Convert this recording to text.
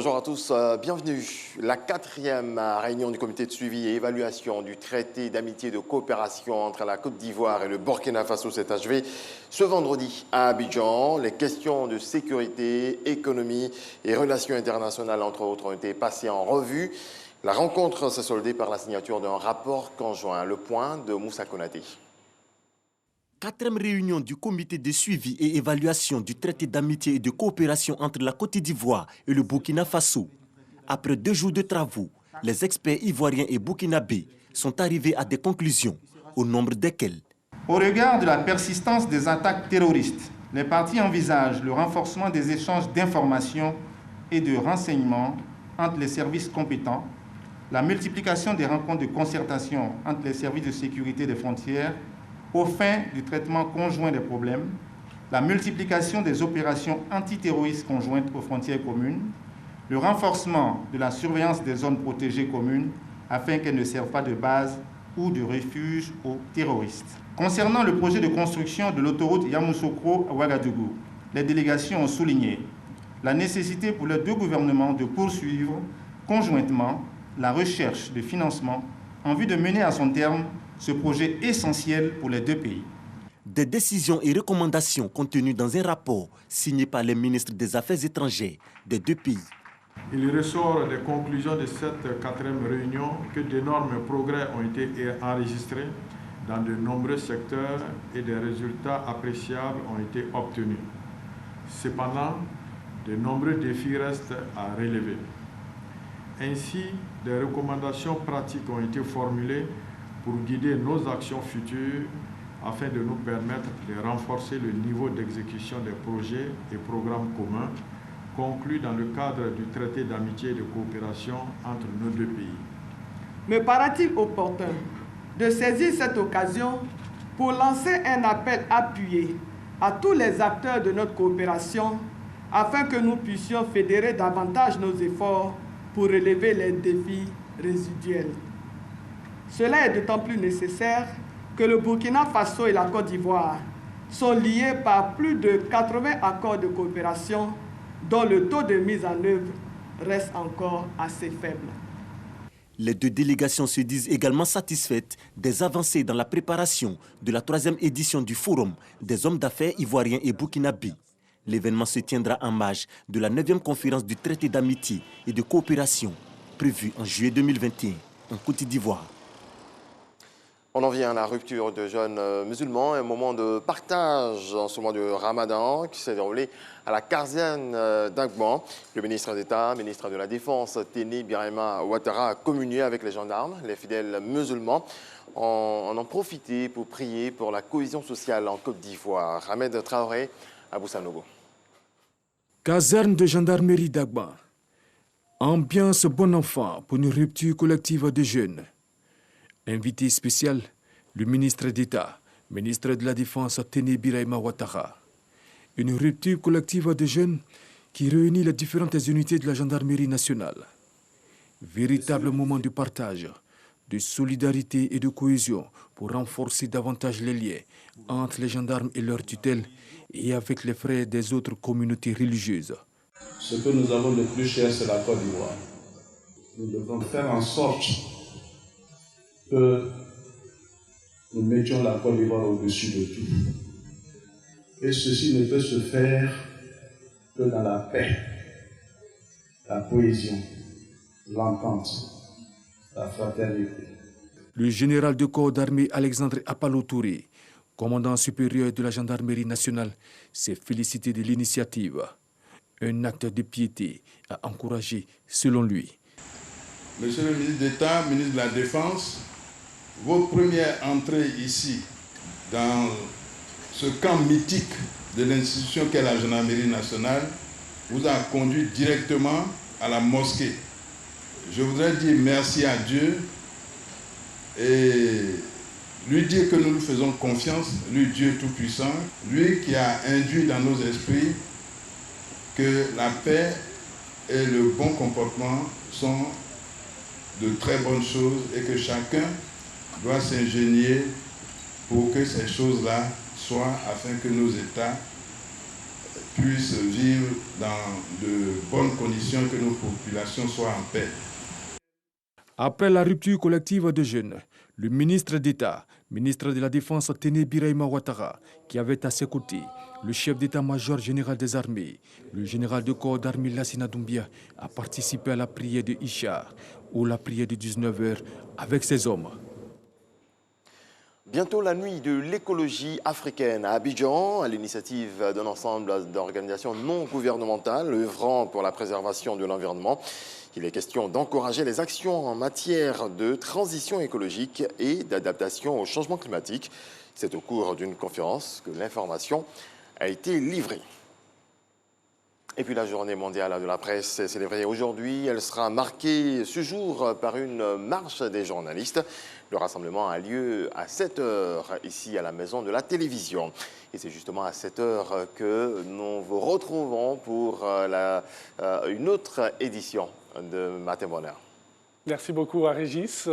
Bonjour à tous, bienvenue. La 4e réunion du comité de suivi et évaluation du traité d'amitié et de coopération entre la Côte d'Ivoire et le Burkina Faso s'est achevée ce vendredi à Abidjan. Les questions de sécurité, économie et relations internationales, entre autres, ont été passées en revue. La rencontre s'est soldée par la signature d'un rapport conjoint. Le point de Moussa Konaté. 4e réunion du comité de suivi et évaluation du traité d'amitié et de coopération entre la Côte d'Ivoire et le Burkina Faso. Après 2 jours de travaux, les experts ivoiriens et burkinabés sont arrivés à des conclusions, au nombre desquelles. Au regard de la persistance des attaques terroristes, les parties envisagent le renforcement des échanges d'informations et de renseignements entre les services compétents, la multiplication des rencontres de concertation entre les services de sécurité des frontières aux fins du traitement conjoint des problèmes, la multiplication des opérations antiterroristes conjointes aux frontières communes, le renforcement de la surveillance des zones protégées communes afin qu'elles ne servent pas de base ou de refuge aux terroristes. Concernant le projet de construction de l'autoroute Yamoussoukro à Ouagadougou, les délégations ont souligné la nécessité pour les 2 gouvernements de poursuivre conjointement la recherche de financement en vue de mener à son terme ce projet essentiel pour les 2 pays. Des décisions et recommandations contenues dans un rapport signé par les ministres des Affaires étrangères des 2 pays. Il ressort des conclusions de cette 4e réunion que d'énormes progrès ont été enregistrés dans de nombreux secteurs et des résultats appréciables ont été obtenus. Cependant, de nombreux défis restent à relever. Ainsi, des recommandations pratiques ont été formulées pour guider nos actions futures afin de nous permettre de renforcer le niveau d'exécution des projets et programmes communs conclus dans le cadre du traité d'amitié et de coopération entre nos 2 pays. Me paraît-il opportun de saisir cette occasion pour lancer un appel appuyé à tous les acteurs de notre coopération afin que nous puissions fédérer davantage nos efforts pour relever les défis résiduels. Cela est d'autant plus nécessaire que le Burkina Faso et la Côte d'Ivoire sont liés par plus de 80 accords de coopération dont le taux de mise en œuvre reste encore assez faible. Les 2 délégations se disent également satisfaites des avancées dans la préparation de la 3e édition du Forum des hommes d'affaires ivoiriens et burkinabés. L'événement se tiendra en marge de la 9e conférence du traité d'amitié et de coopération prévue en juillet 2021 en Côte d'Ivoire. On en vient à la rupture de jeunes musulmans, un moment de partage en ce mois de Ramadan qui s'est déroulé à la caserne d'Agban. Le ministre d'État, ministre de la Défense, Téné Birahima Ouattara, a communié avec les gendarmes. Les fidèles musulmans en ont profité pour prier pour la cohésion sociale en Côte d'Ivoire. Ahmed Traoré, Abou Sanogo. Caserne de gendarmerie d'Agban. Ambiance bon enfant pour une rupture collective de jeunes. Invité spécial, le ministre d'État, ministre de la Défense Téné Birahima Ouattara. Une rupture collective de jeunes qui réunit les différentes unités de la gendarmerie nationale. Véritable moment de partage, de solidarité et de cohésion pour renforcer davantage les liens entre les gendarmes et leurs tutelles et avec les frères des autres communautés religieuses. Ce que nous avons le plus cher, c'est la Côte d'Ivoire. Nous devons faire en sorte que nous mettions la Côte d'Ivoire au-dessus de tout. Et ceci ne peut se faire que dans la paix, la cohésion, l'entente, la fraternité. Le général de corps d'armée Alexandre Apalo Touré, commandant supérieur de la gendarmerie nationale, s'est félicité de l'initiative. Un acte de piété à encourager, selon lui. Monsieur le ministre d'État, ministre de la Défense, vos premières entrées ici, dans ce camp mythique de l'institution qu'est la gendarmerie nationale, vous a conduit directement à la mosquée. Je voudrais dire merci à Dieu et lui dire que nous lui faisons confiance, lui Dieu Tout-Puissant, lui qui a induit dans nos esprits que la paix et le bon comportement sont de très bonnes choses et que chacun doit s'ingénier pour que ces choses-là soient, afin que nos États puissent vivre dans de bonnes conditions, que nos populations soient en paix. Après la rupture collective de jeunes, le ministre d'État, ministre de la Défense Téné Birahima Ouattara, qui avait à ses côtés le chef d'état-major général des armées, le général de corps d'armée Lassina Doumbia, a participé à la prière de Isha, ou la prière de 19h, avec ses hommes. Bientôt la nuit de l'écologie africaine à Abidjan, à l'initiative d'un ensemble d'organisations non gouvernementales œuvrant pour la préservation de l'environnement. Il est question d'encourager les actions en matière de transition écologique et d'adaptation au changement climatique. C'est au cours d'une conférence que l'information a été livrée. Et puis la journée mondiale de la presse est célébrée aujourd'hui. Elle sera marquée ce jour par une marche des journalistes. Le rassemblement a lieu à 7h ici à la Maison de la Télévision. Et c'est justement à 7h que nous vous retrouvons pour une autre édition de Matin Bonheur. Merci beaucoup à Régis.